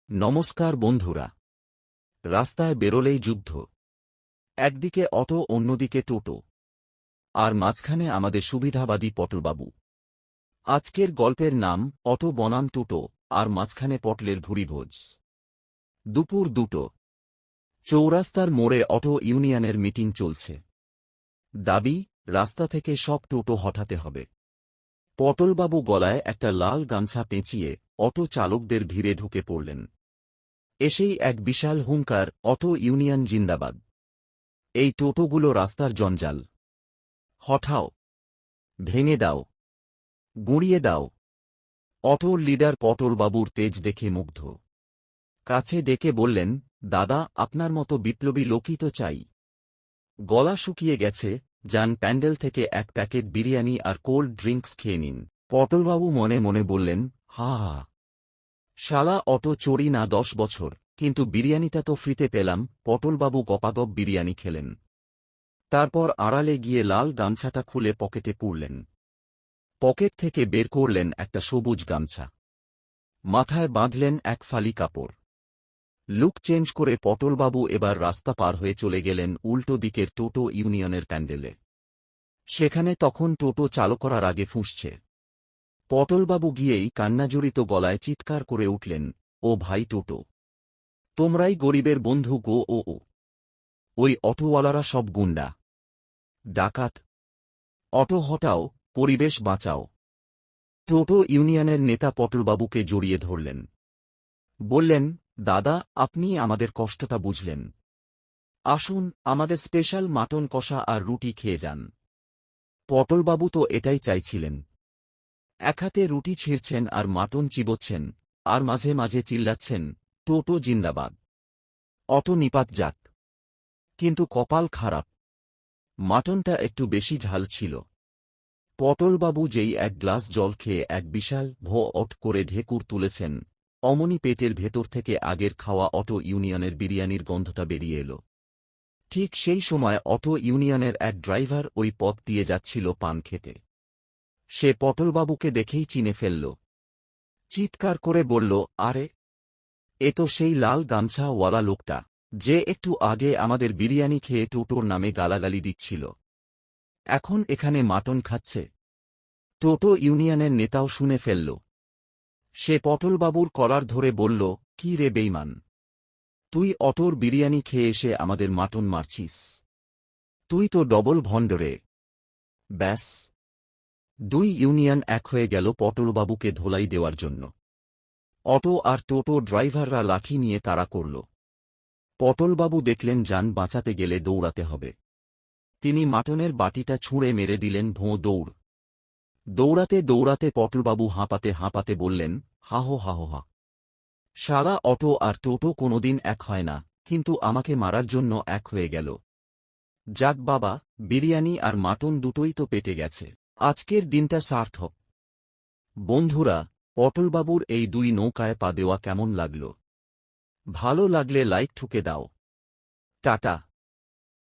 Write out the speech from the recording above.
নমস্কার বন্ধুরা। রাস্তায় বেরোলেই যুদ্ধ। একদিকে অটো, অন্যদিকে টোটো, আর মাঝখানে আমাদের সুবিধাবাদী পটলবাবু। আজকের গল্পের নাম অটো বনাম টোটো, আর মাঝখানে পটলের ভুরিভোজ। দুপুর 2টো। চৌরাস্তার মোড়ে অটো ইউনিয়নের মিটিং চলছে। দাবি, রাস্তা থেকে সব টোটো হটাতে হবে। পটলবাবু গলায় একটা লাল গামছা পেঁচিয়ে অটো চালকদের ভিড়ে ঢুকে পড়লেন। এসেই এক বিশাল হুঙ্কার, অটো ইউনিয়ন জিন্দাবাদ। এই টোটোগুলো রাস্তার জঞ্জাল। হঠাও, ভেঙে দাও, গুঁড়িয়ে দাও। অটোর লিডার পটলবাবুর তেজ দেখে মুগ্ধ। কাছে ডেকে বললেন, দাদা, আপনার মতো বিপ্লবী লোকই তো চাই। গলা শুকিয়ে গেছে, যান প্যান্ডেল থেকে এক প্যাকেট বিরিয়ানি আর কোল্ড ড্রিঙ্কস খেয়ে নিন। পটলবাবু মনে মনে বললেন, হা হা, শালা অটো চড়ি না 10 বছর, কিন্তু বিরিয়ানিটা তো ফ্রিতে পেলাম। পটলবাবু গপাগপ বিরিয়ানি খেলেন। তারপর আড়ালে গিয়ে লাল গামছাটা খুলে পকেটে পুরলেন। পকেট থেকে বের করলেন একটা সবুজ গামছা। মাথায় বাঁধলেন এক ফালি কাপড়। লুক চেঞ্জ করে পটলবাবু এবার রাস্তা পার হয়ে চলে গেলেন উল্টো দিকের টোটো ইউনিয়নের প্যান্ডেলে। সেখানে তখন টোটো চালু করার আগে ফুঁসছে। পটলবাবু গিয়েই কান্নাজড়িত গলায় চিৎকার করে উঠলেন, ও ভাই টোটো, তোমরাই গরিবের বন্ধু গো। ও ওই অটোওয়ালারা সব গুন্ডা, ডাকাত। অটো হটাও, পরিবেশ বাঁচাও। টোটো ইউনিয়নের নেতা পটলবাবুকে জড়িয়ে ধরলেন। বললেন, দাদা, আপনি আমাদের কষ্টটা বুঝলেন। আসুন, আমাদের স্পেশাল মাটন কষা আর রুটি খেয়ে যান। পটলবাবু তো এটাই চাইছিলেন। এক হাতে রুটি ছিঁড়ছেন আর মাটন চিবোচ্ছেন, আর মাঝে মাঝে চিল্লাচ্ছেন, টোটো জিন্দাবাদ, অটো নিপাত যাক। কিন্তু কপাল খারাপ, মাটনটা একটু বেশি ঝাল ছিল। পটলবাবু যেই এক গ্লাস জল খেয়ে এক বিশাল ভো-অট করে ঢেকুর তুলেছেন, অমনি পেটের ভেতর থেকে আগের খাওয়া অটো ইউনিয়নের বিরিয়ানির গন্ধটা বেরিয়ে এল। ঠিক সেই সময় অটো ইউনিয়নের এক ড্রাইভার ওই পথ দিয়ে যাচ্ছিল পান খেতে। সে পটলবাবুকে দেখেই চিনে ফেলল। চিৎকার করে বলল, আরে, এ তো সেই লাল গামছাওয়ালা লোকটা, যে একটু আগে আমাদের বিরিয়ানি খেয়ে টোটোর নামে গালাগালি দিচ্ছিল, এখন এখানে মাটন খাচ্ছে। টোটো ইউনিয়নের নেতাও শুনে ফেলল। সে পটলবাবুর কলার ধরে বলল, কি রে বেইমান, তুই অটোর বিরিয়ানি খেয়ে এসে আমাদের মাটন মারছিস? তুই তো ডবল ভণ্ড রে। ব্যাস, 2 ইউনিয়ন এক হয়ে গেল পটলবাবুকে ধোলাই দেওয়ার জন্য। অটো আর টোটো ড্রাইভাররা লাঠি নিয়ে তাড়া করল। পটলবাবু দেখলেন যান বাঁচাতে গেলে দৌড়াতে হবে। তিনি মাটনের বাটিটা ছুঁড়ে মেরে দিলেন। ভোঁ দৌড়। দৌড়াতে দৌড়াতে পটলবাবু হাঁপাতে হাঁপাতে বললেন, হাহো হাহো হা, সারা অটো আর টোটো কোনোদিন এক হয় না, কিন্তু আমাকে মারার জন্য এক হয়ে গেল। যাক বাবা, বিরিয়ানি আর মাটন দুটোই তো পেটে গেছে। আজকের দিনটা সার্থক। বন্ধুরা, পটলবাবুর এই 2 নৌকায় পা দেওয়া কেমন লাগল? ভালো লাগলে লাইক ঠুকে দাও। টাটা।